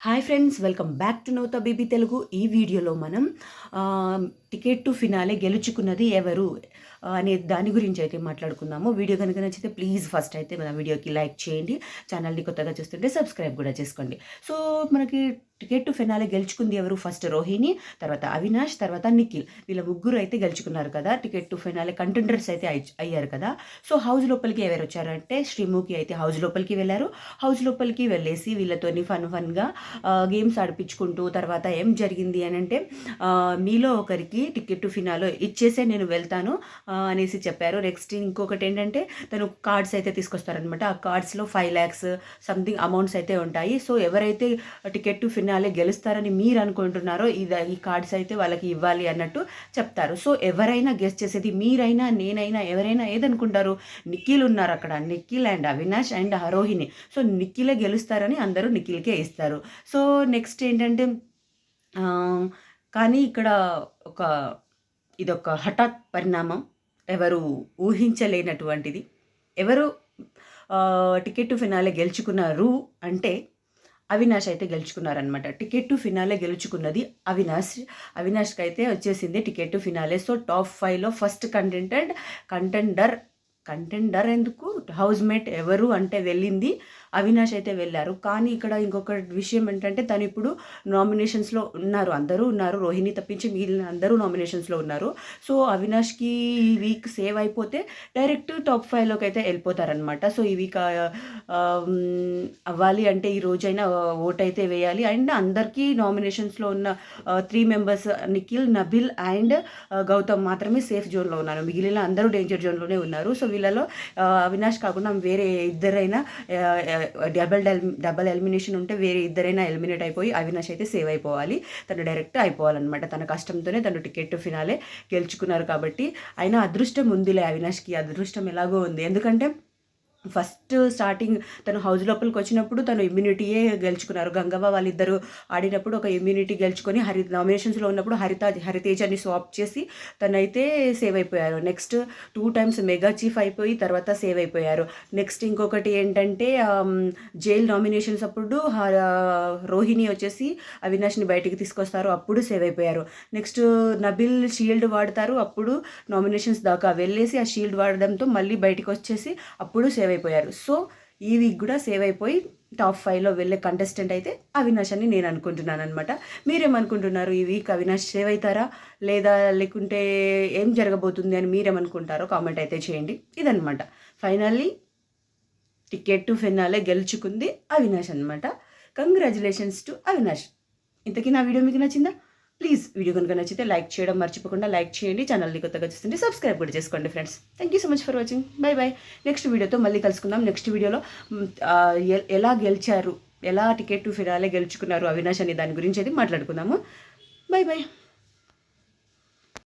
Hi friends, welcome back to నౌతా baby Telugu. ఈ వీడియోలో మనం టికెట్ టు ఫినాలే గెలుచుకున్నది ఎవరు అనే దాని గురించి అయితే మాట్లాడుకుందాము. వీడియో కనుక నచ్చితే ప్లీజ్ ఫస్ట్ అయితే మన వీడియోకి లైక్ చేయండి. ఛానల్ని కొత్తగా చూస్తుంటే సబ్స్క్రైబ్ కూడా చేసుకోండి. సో మనకి టికెట్ టు ఫినాలే గెలుచుకుంది ఎవరు? ఫస్ట్ రోహిణి, తర్వాత అవినాష్, తర్వాత నిఖిల్. వీళ్ళ ముగ్గురు అయితే గెలుచుకున్నారు కదా, టికెట్ టు ఫినాలే కంటెండర్స్ అయితే అయ్యారు కదా. సో హౌస్ లోపలికి ఎవరు వచ్చారంటే శ్రీముఖి అయితే హౌస్ లోపలికి వెళ్ళారు. హౌస్ లోపలికి వెళ్ళేసి వీళ్ళతోని ఫన్గా గేమ్స్ ఆడిపించుకుంటూ, తర్వాత ఏం జరిగింది అని అంటే మీలో ఒకరికి టికెట్ టు ఫినాలో ఇచ్చేసే నేను వెళ్తాను అనేసి చెప్పారు. నెక్స్ట్ ఇంకొకటి ఏంటంటే తను కార్డ్స్ అయితే తీసుకొస్తారనమాట. ఆ కార్డ్స్లో 5 lakhs సంథింగ్ అమౌంట్స్ అయితే ఉంటాయి. సో ఎవరైతే టికెట్ టు ఫినాలే గెలుస్తారని మీరు అనుకుంటున్నారో ఈ కార్డ్స్ అయితే వాళ్ళకి ఇవ్వాలి అన్నట్టు చెప్తారు. సో ఎవరైనా గెస్ట్ చేసేది మీరైనా నేనైనా ఎవరైనా ఏదనుకుంటారు? నిఖిల్ ఉన్నారు అక్కడ. Nikhil and Avinash and Rohini. So నిఖిలే గెలుస్తారని అందరూ నిఖిల్కే ఇస్తారు. సో నెక్స్ట్ ఏంటంటే కానీ ఇక్కడ ఒక ఇదొక హఠాత్ పరిణామం, ఎవరు ఊహించలేనటువంటిది. ఎవరు టికెట్ టు ఫినాలే గెలుచుకున్నారు అంటే అవినాష్ అయితే గెలుచుకున్నారనమాట. టికెట్ టు ఫినాలే గెలుచుకున్నది అవినాష్కి అయితే వచ్చేసింది ticket to finale. So top 5లో ఫస్ట్ కంటెండర్ ఎందుకు హౌస్ మేట్ ఎవరు అంటే వెళ్ళింది అవినాష్ అయితే వెళ్ళారు. కానీ ఇక్కడ ఇంకొక విషయం ఏంటంటే తను ఇప్పుడు నామినేషన్స్లో ఉన్నారు, అందరూ ఉన్నారు, రోహిణి తప్పించి మిగిలిన అందరూ నామినేషన్స్లో ఉన్నారు. సో అవినాష్కి ఈ వీక్ సేవ్ అయిపోతే డైరెక్ట్ టాప్ 5లోకి అయితే వెళ్ళిపోతారనమాట. సో ఈ వీక్ అవ్వాలి అంటే ఈ రోజైనా ఓట్ అయితే వేయాలి. అండ్ అందరికీ నామినేషన్స్లో ఉన్న 3 members నిఖిల్, నబిల్ అండ్ గౌతమ్ మాత్రమే సేఫ్ జోన్లో ఉన్నారు. మిగిలిన అందరూ డేంజర్ జోన్లోనే ఉన్నారు. సో వీళ్ళలో అవినాష్ కాకుండా వేరే ఇద్దరైనా డబల్ ఎలిమినేషన్ ఉంటే వేరే ఇద్దరైనా ఎలిమినేట్ అయిపోయి అవినాష్ అయితే సేవ్ అయిపోవాలి. తను డైరెక్ట్ అయిపోవాలన్నమాట. తన కష్టంతోనే తను టికెట్ టు ఫినాలే గెలుచుకున్నారు కాబట్టి. అయినా అదృష్టం ఉందిలే అవినాష్కి. అదృష్టం ఎలాగో ఉంది. ఎందుకంటే ఫస్ట్ స్టార్టింగ్ తను హౌస్ లోపలికి వచ్చినప్పుడు తను ఇమ్యూనిటీయే గెలుచుకున్నారు. గంగవ్వ వాళ్ళిద్దరూ ఆడినప్పుడు ఒక ఇమ్యూనిటీ గెలుచుకొని నామినేషన్స్లో ఉన్నప్పుడు హరితేజని స్వాప్ చేసి తనైతే సేవ్ అయిపోయారు. నెక్స్ట్ 2 times మెగా చీఫ్ అయిపోయి తర్వాత సేవ్ అయిపోయారు. నెక్స్ట్ ఇంకొకటి ఏంటంటే జైల్ నామినేషన్స్ అప్పుడు రోహిణి వచ్చేసి అవినాష్ని బయటికి తీసుకొస్తారు, అప్పుడు సేవ్ అయిపోయారు. నెక్స్ట్ నబిల్ షీల్డ్ వాడతారు, అప్పుడు నామినేషన్స్ దాకా వెళ్ళేసి ఆ షీల్డ్ వాడడంతో మళ్ళీ బయటికి వచ్చేసి అప్పుడు సేవ్ అయిపోయారు. సో ఈ వీక్ కూడా సేవ్ అయిపోయి టాప్ 5లో వెళ్ళే కంటెస్టెంట్ అయితే అవినాష్ అని నేను అనుకుంటున్నాను అనమాట. మీరేమనుకుంటున్నారు? ఈ వీక్ అవినాష్ సేవ్ అవుతారా లేదా లేకుంటే ఏం జరగబోతుంది అని మీరేమనుకుంటారో కామెంట్ అయితే చేయండి. ఇదనమాట ఫైనల్లీ టికెట్ టు ఫినాలే గెలుచుకుంది అవినాష్ అనమాట. Congratulations to Avinash. ఇంతకీ నా వీడియో మీకు నచ్చిందా? ప్లీజ్ వీడియో కనుక నచ్చితే లైక్ చేయడం మర్చిపోకుండా లైక్ చేయండి. ఛానల్ని కొత్తగా చూస్తుంటే సబ్స్క్రైబ్ కూడా చేసుకోండి friends. Thank you so much for watching. By by. Next వీడియోతో మళ్ళీ కలుసుకుందాం. నెక్స్ట్ వీడియోలో ఎలా గెలిచారు, ఎలా టికెట్ టు ఫినాలే గెలుచుకున్నారు అవినాష్ అనే దాని గురించి అయితే మాట్లాడుకుందాము. By by.